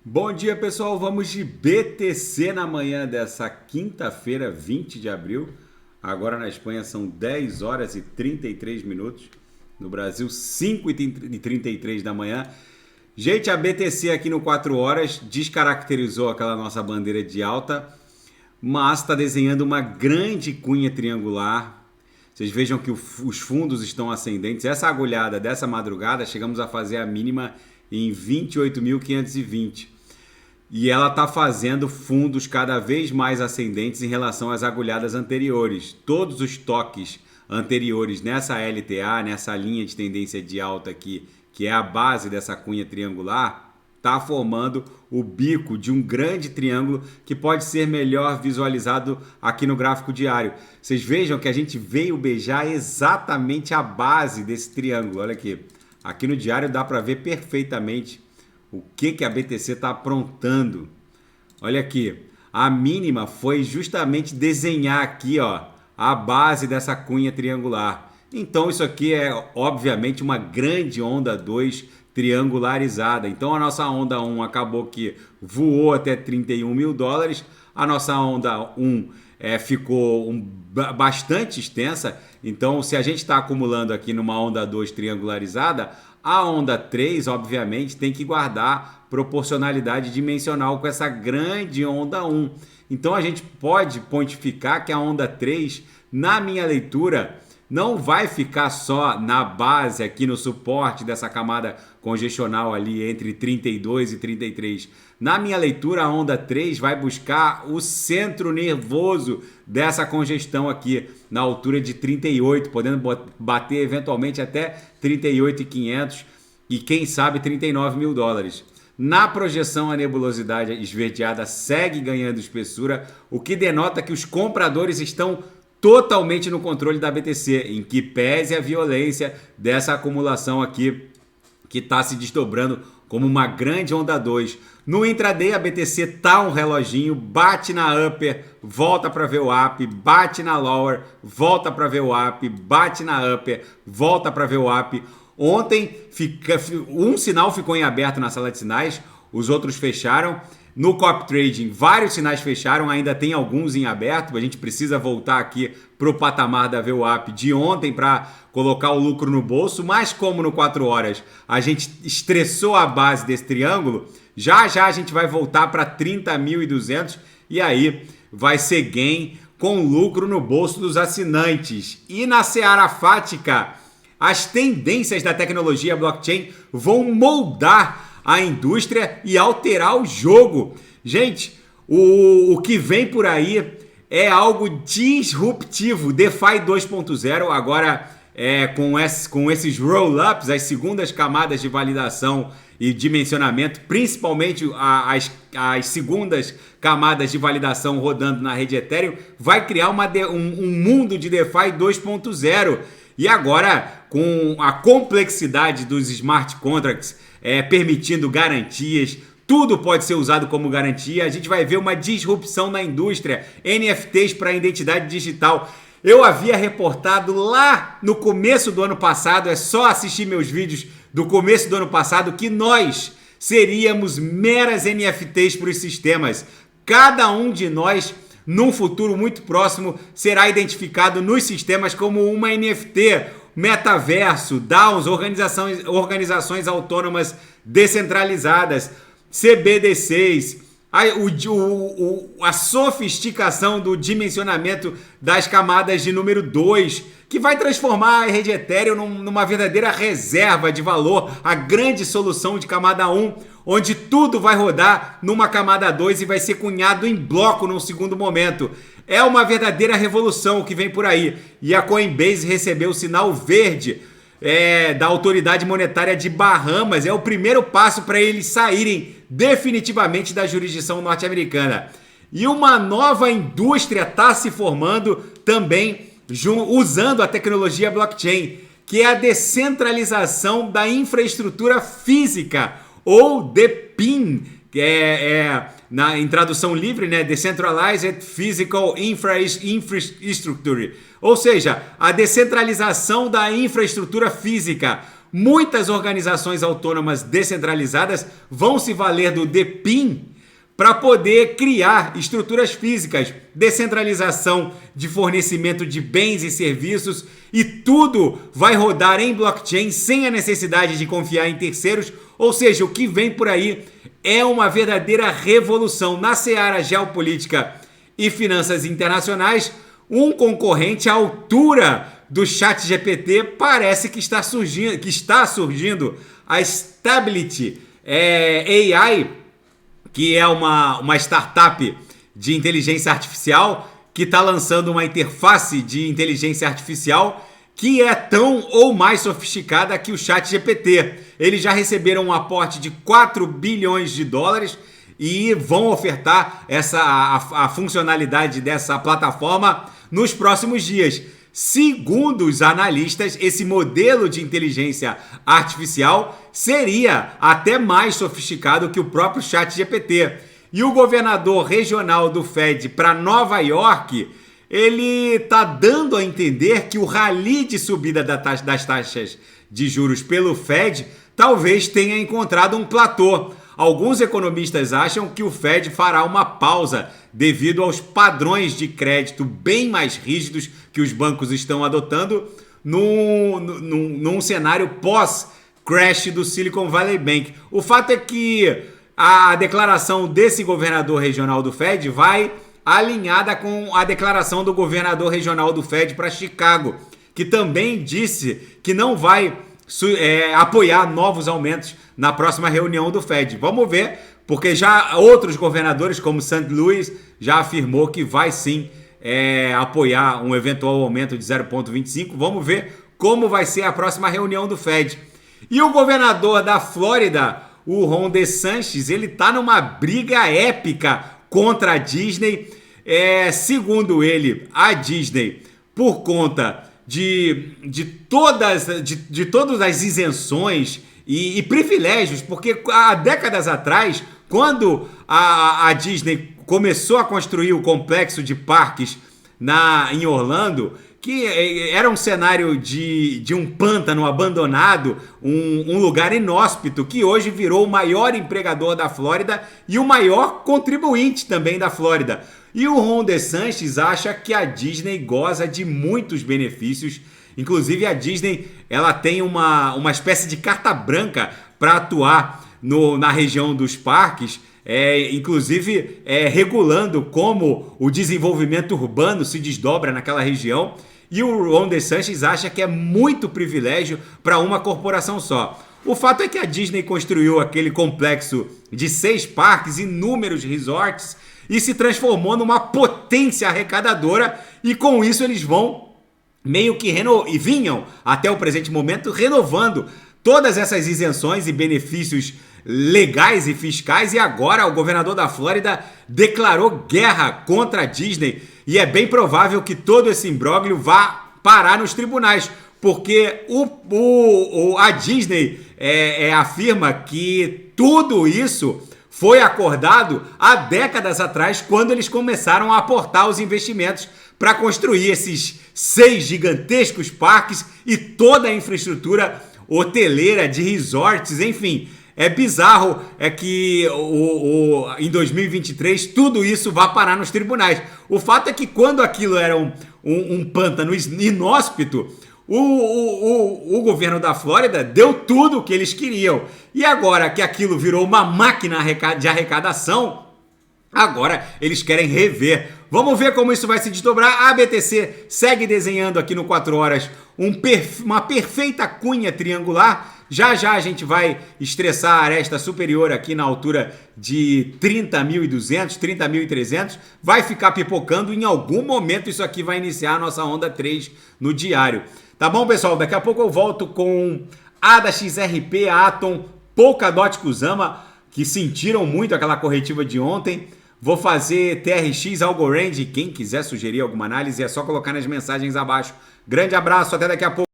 Bom dia, pessoal. Vamos de BTC na manhã dessa quinta-feira, 20 de abril. Agora na Espanha são 10 horas e 33 minutos. No Brasil, 5 e 33 da manhã. Gente, a BTC aqui no 4 horas descaracterizou aquela nossa bandeira de alta, mas está desenhando uma grande cunha triangular. Vocês vejam que os fundos estão ascendentes. Essa agulhada dessa madrugada, chegamos a fazer a mínima em 28.520. E ela está fazendo fundos cada vez mais ascendentes em relação às agulhadas anteriores. Todos os toques anteriores nessa LTA, nessa linha de tendência de alta aqui, que é a base dessa cunha triangular, está formando o bico de um grande triângulo que pode ser melhor visualizado aqui no gráfico diário. Vocês vejam que a gente veio beijar exatamente a base desse triângulo. Olha aqui. Aqui no diário dá para ver perfeitamente o que a BTC está aprontando. Olha aqui. A mínima foi justamente desenhar aqui, ó, a base dessa cunha triangular. Então isso aqui é obviamente uma grande onda 2 triangularizada. Então a nossa onda 1 acabou que voou até 31 mil dólares. A nossa onda 1 ficou bastante extensa. Então se a gente está acumulando aqui numa onda 2 triangularizada, a onda 3 obviamente tem que guardar proporcionalidade dimensional com essa grande onda 1. Então a gente pode pontificar que a onda 3, na minha leitura, não vai ficar só na base aqui no suporte dessa camada congestional ali entre 32 e 33. Na minha leitura, a onda 3 vai buscar o centro nervoso dessa congestão aqui, na altura de 38, podendo bater eventualmente até 38.500 e quem sabe 39 mil dólares. Na projeção, a nebulosidade esverdeada segue ganhando espessura, o que denota que os compradores estão totalmente no controle da BTC, em que pese a violência dessa acumulação aqui, que está se desdobrando como uma grande onda 2. No intraday, a BTC tá um reloginho, bate na upper, volta para ver o up, bate na lower, volta para ver o up, bate na upper, volta para ver o up. Ontem, um sinal ficou em aberto na sala de sinais, os outros fecharam. No Cop Trading, vários sinais fecharam, ainda tem alguns em aberto. A gente precisa voltar aqui para o patamar da VWAP de ontem para colocar o lucro no bolso. Mas como no 4 horas a gente estressou a base desse triângulo, já a gente vai voltar para 30.200 e aí vai ser gain com lucro no bolso dos assinantes. E na seara fática, as tendências da tecnologia blockchain vão moldar a indústria e alterar o jogo. Gente, o que vem por aí é algo disruptivo. DeFi 2.0 agora com esses roll-ups, as segundas camadas de validação e dimensionamento, principalmente as segundas camadas de validação rodando na rede Ethereum, vai criar um mundo de DeFi 2.0. E agora, com a complexidade dos smart contracts, permitindo garantias, tudo pode ser usado como garantia, a gente vai ver uma disrupção na indústria, NFTs para identidade digital. Eu havia reportado lá no começo do ano passado, é só assistir meus vídeos do começo do ano passado, que nós seríamos meras NFTs para os sistemas. Cada um de nós, num futuro muito próximo, será identificado nos sistemas como uma NFT, metaverso, DAOs, organizações autônomas descentralizadas, CBDCs, a sofisticação do dimensionamento das camadas de número 2, que vai transformar a rede Ethereum numa verdadeira reserva de valor, a grande solução de camada 1, onde tudo vai rodar numa camada 2 e vai ser cunhado em bloco num segundo momento. É uma verdadeira revolução que vem por aí. E a Coinbase recebeu o sinal verde da autoridade monetária de Bahamas. É o primeiro passo para eles saírem definitivamente da jurisdição norte-americana. E uma nova indústria está se formando também usando a tecnologia blockchain, que é a descentralização da infraestrutura física, ou DePIN, que em tradução livre, né? Decentralized Physical Infrastructure. Ou seja, a descentralização da infraestrutura física. muitas organizações autônomas descentralizadas vão se valer do DePIN para poder criar estruturas físicas, descentralização de fornecimento de bens e serviços, e tudo vai rodar em blockchain sem a necessidade de confiar em terceiros. Ou seja, o que vem por aí é uma verdadeira revolução na seara geopolítica e finanças internacionais. Um concorrente à altura do ChatGPT parece que está surgindo a Stability AI, que é uma startup de inteligência artificial que está lançando uma interface de inteligência artificial que é tão ou mais sofisticada que o ChatGPT. Eles já receberam um aporte de 4 bilhões de dólares e vão ofertar a funcionalidade dessa plataforma nos próximos dias. Segundo os analistas, esse modelo de inteligência artificial seria até mais sofisticado que o próprio ChatGPT. E o governador regional do Fed para Nova York, ele está dando a entender que o rally de subida das taxas de juros pelo Fed talvez tenha encontrado um platô. Alguns economistas acham que o Fed fará uma pausa devido aos padrões de crédito bem mais rígidos que os bancos estão adotando num cenário pós-crash do Silicon Valley Bank. O fato é que a declaração desse governador regional do Fed vai alinhada com a declaração do governador regional do Fed para Chicago, que também disse que não vai apoiar novos aumentos na próxima reunião do Fed. Vamos ver, porque já outros governadores, como St. Louis, já afirmou que vai sim apoiar um eventual aumento de 0,25. Vamos ver como vai ser a próxima reunião do Fed. E o governador da Flórida, o Ron DeSantis, ele está numa briga épica contra a Disney. Segundo ele, a Disney, por conta de todas as isenções e privilégios, porque há décadas atrás, quando a Disney começou a construir o complexo de parques em Orlando, que era um cenário de um pântano abandonado, um lugar inóspito, que hoje virou o maior empregador da Flórida e o maior contribuinte também da Flórida. E o Ron DeSantis acha que a Disney goza de muitos benefícios. Inclusive a Disney ela tem uma espécie de carta branca para atuar na região dos parques, inclusive regulando como o desenvolvimento urbano se desdobra naquela região. E o Ron DeSantis acha que é muito privilégio para uma corporação só. O fato é que a Disney construiu aquele complexo de 6 parques, inúmeros resorts, e se transformou numa potência arrecadadora, e com isso eles vão meio que e vinham até o presente momento renovando todas essas isenções e benefícios legais e fiscais, e agora o governador da Flórida declarou guerra contra a Disney, e é bem provável que todo esse imbróglio vá parar nos tribunais, porque a Disney afirma que tudo isso foi acordado há décadas atrás, quando eles começaram a aportar os investimentos para construir esses 6 gigantescos parques e toda a infraestrutura hoteleira de resorts, enfim. É bizarro que em 2023 tudo isso vai parar nos tribunais. O fato é que quando aquilo era um pântano inóspito, o governo da Flórida deu tudo o que eles queriam. E agora que aquilo virou uma máquina de arrecadação, agora eles querem rever. Vamos ver como isso vai se desdobrar. A BTC segue desenhando aqui no 4 horas uma perfeita cunha triangular. Já já a gente vai estressar a aresta superior aqui na altura de 30.200, 30.300. Vai ficar pipocando. Em algum momento isso aqui vai iniciar a nossa onda 3 no diário. Tá bom, pessoal? Daqui a pouco eu volto com ADA, XRP, Atom, Polkadot, Kusama, que sentiram muito aquela corretiva de ontem. Vou fazer TRX, Algorand. Quem quiser sugerir alguma análise é só colocar nas mensagens abaixo. Grande abraço, até daqui a pouco.